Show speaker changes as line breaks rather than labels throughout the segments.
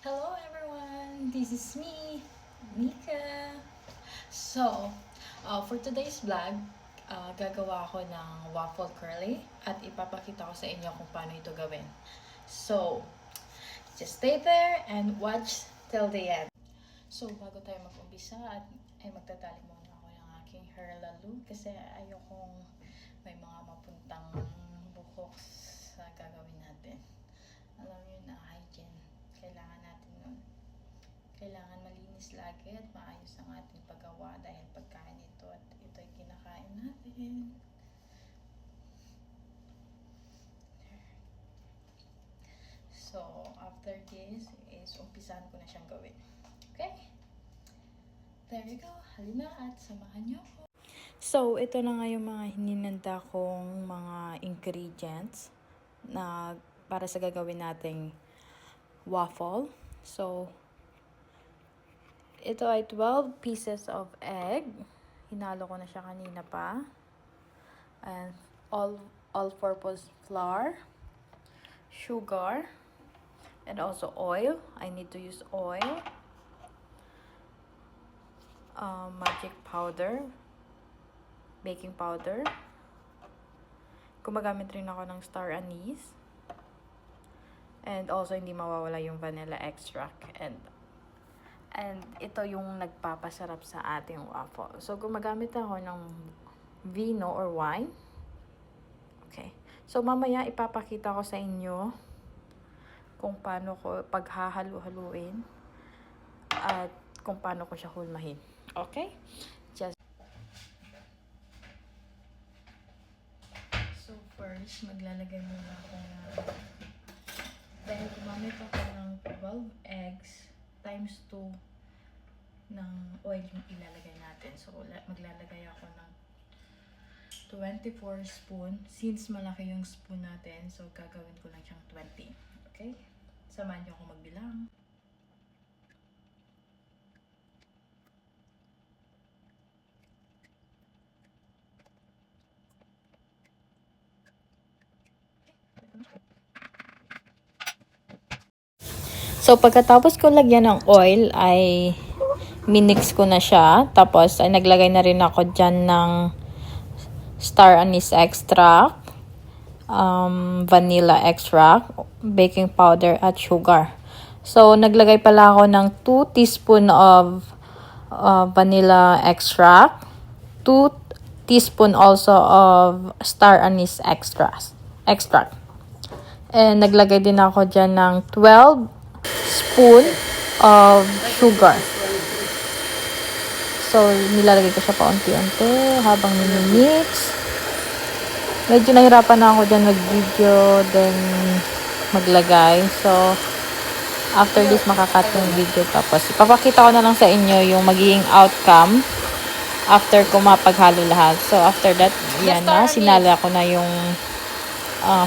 Hello everyone, this is me, Nika. For today's vlog, gagawa ako ng waffle curly at ipapakita ko sa inyo kung paano ito gawin. So, just stay there and watch till the end. So, bago tayo mag-umpisa ay magtatali muna ako ng aking hair lalo kasi ayokong may mga mapuntang buhok sa gagawin natin. Alam niyo na hygiene. Kailangan natin nun. Kailangan malinis lagi at maayos ang ating paggawa dahil pagkain ito at ito ay kinakain natin. So, after this is umpisahan ko na siyang gawin. Okay? There you go. Halina at samahan niyo ako. So, ito na nga yung mga hininanda kong mga ingredients na para sa gagawin nating waffle. So, ito ay 12 pieces of egg. Hinalo ko na siya kanina pa. And all-purpose flour, sugar, and also oil. I need to use oil. Magic powder, baking powder. Gumagamit rin ako ng star anise. And also, hindi mawawala yung vanilla extract. And ito yung nagpapasarap sa ating waffle. So, gumagamit ako ng vino or wine. Okay. So, mamaya ipapakita ko sa inyo kung paano ko paghahalu-haluin at kung paano ko siya hulmahin. Okay? So, first, maglalagay muna ako dahil gumamit ako ng 12 eggs times 2 ng oil yung ilalagay natin. So, maglalagay ako ng 24 spoon. Since malaki yung spoon natin, so gagawin ko lang siyang 20. Okay? Samahan niyo ako magbilang. So, pagkatapos ko lagyan ng oil, ay minix ko na siya. Tapos, ay naglagay na rin ako dyan ng star anise extract, vanilla extract, baking powder, at sugar. So, naglagay pala ako ng 2 teaspoon of vanilla extract, 2 teaspoon also of star anise extract. And naglagay din ako dyan ng 12 spoon of sugar. So, nilalagay ko siya paunti-unti habang minimix. Medyo nahirapan na ako dyan mag-video, then maglagay. So, after this, makakat yung video. Tapos, ipapakita ko na lang sa inyo yung magiging outcome after ko mapaghalo lahat. So, after that, yan na. Sinala ko na yung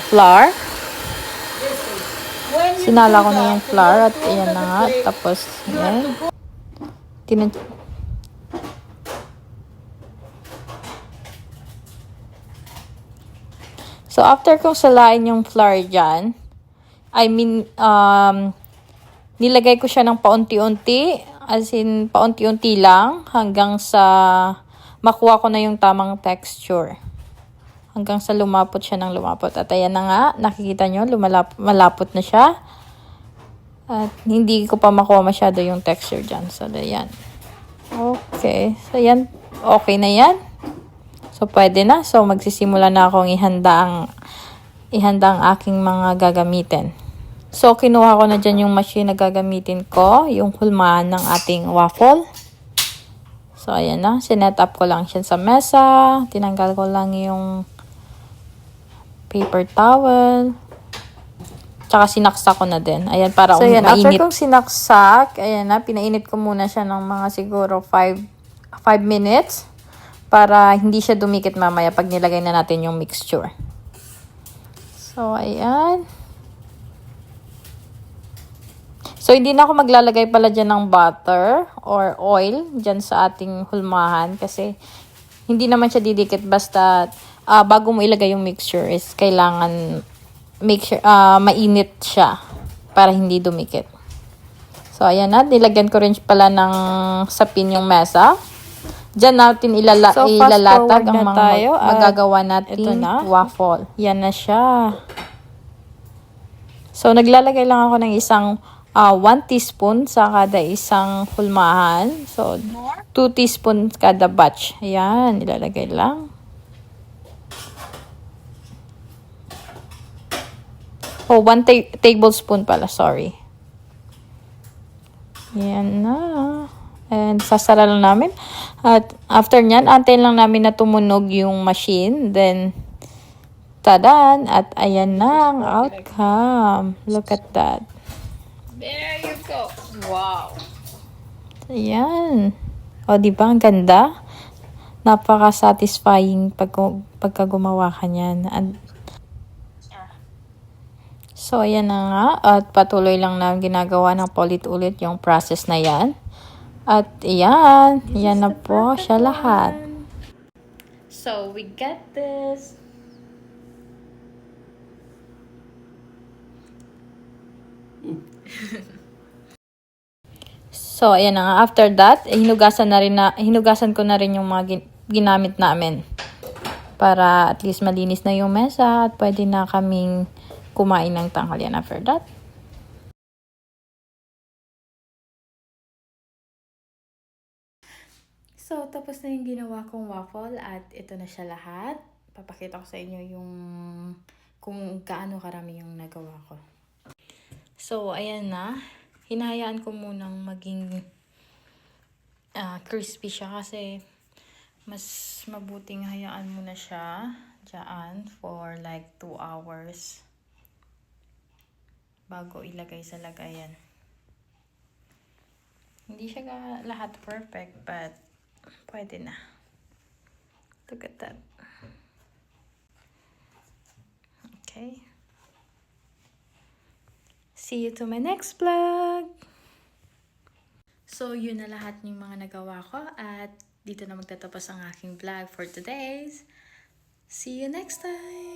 flour. Sinala ko na yung flour at ayan na nga. Tapos, yan. So, after kong salain yung flour dyan, nilagay ko siya ng paunti-unti. As in, paunti-unti lang hanggang sa makuha ko na yung tamang texture. Hanggang sa lumapot siya ng lumapot. At ayan na nga, nakikita nyo, malapot na siya. At hindi ko pa makuha masyado yung texture dyan. So, ayan. Okay. So, yan. Okay na yan. So, pwede na. So, magsisimula na akong ihanda ang aking mga gagamitin. So, kinuha ko na dyan yung machine na gagamitin ko. Yung hulmahan ng ating waffle. So, ayan na. Sinet up ko lang siya sa mesa. Tinanggal ko lang yung paper towel. Tsaka sinaksak ko na din. Ayan, para mainit. After kong sinaksak, ayan na, pinainit ko muna siya ng mga siguro 5 minutes para hindi siya dumikit mamaya pag nilagay na natin yung mixture. So, ayan. So, hindi na ako maglalagay pala dyan ng butter or oil dyan sa ating hulmahan kasi hindi naman siya didikit basta bago mo ilagay yung mixture is kailangan make sure mainit siya para hindi dumikit. So, ayan na. Nilagyan ko rin pala ng sapin yung mesa. Diyan natin ilalatag ang mga magagawa natin waffle. Yan na siya. So, naglalagay lang ako ng isang 1 teaspoon sa kada isang hulmahan. So, 2 teaspoon kada batch. Ayan, ilalagay lang. Oh, 1 tablespoon pala, sorry. Yan na. And sasara lang namin. At after nyan, antayin lang namin na tumunog yung machine. Then, tadan! At ayan na ang outcome. Look at that.
There you go. Wow.
Ayan. O, diba? Ang ganda. Napaka-satisfying pagka gumawa ka niyan. So, ayan na nga. At patuloy lang na ginagawa ng paulit-ulit yung process na yan. At ayan. Yan na po siya lahat. So, we get this. So, ayan na nga. After that, hinugasan ko na rin yung mga ginamit namin. Para at least malinis na yung mesa at pwede na kaming kumain ng tanghalian after that. So, tapos na yung ginawa kong waffle at ito na siya lahat. Papakita ko sa inyo yung kung gaano karami yung nagawa ko. So, ayan na. Hinahayaan ko munang maging crispy siya kasi mas mabuting hayaan mo na siya dyan for like 2 hours bago ilagay sa lagayan. Hindi siya lahat perfect but pwede na. Look at that. Okay. See you to my next vlog! So, yun na lahat yung mga nagawa ko at dito na magtatapos ang aking vlog for today. See you next time!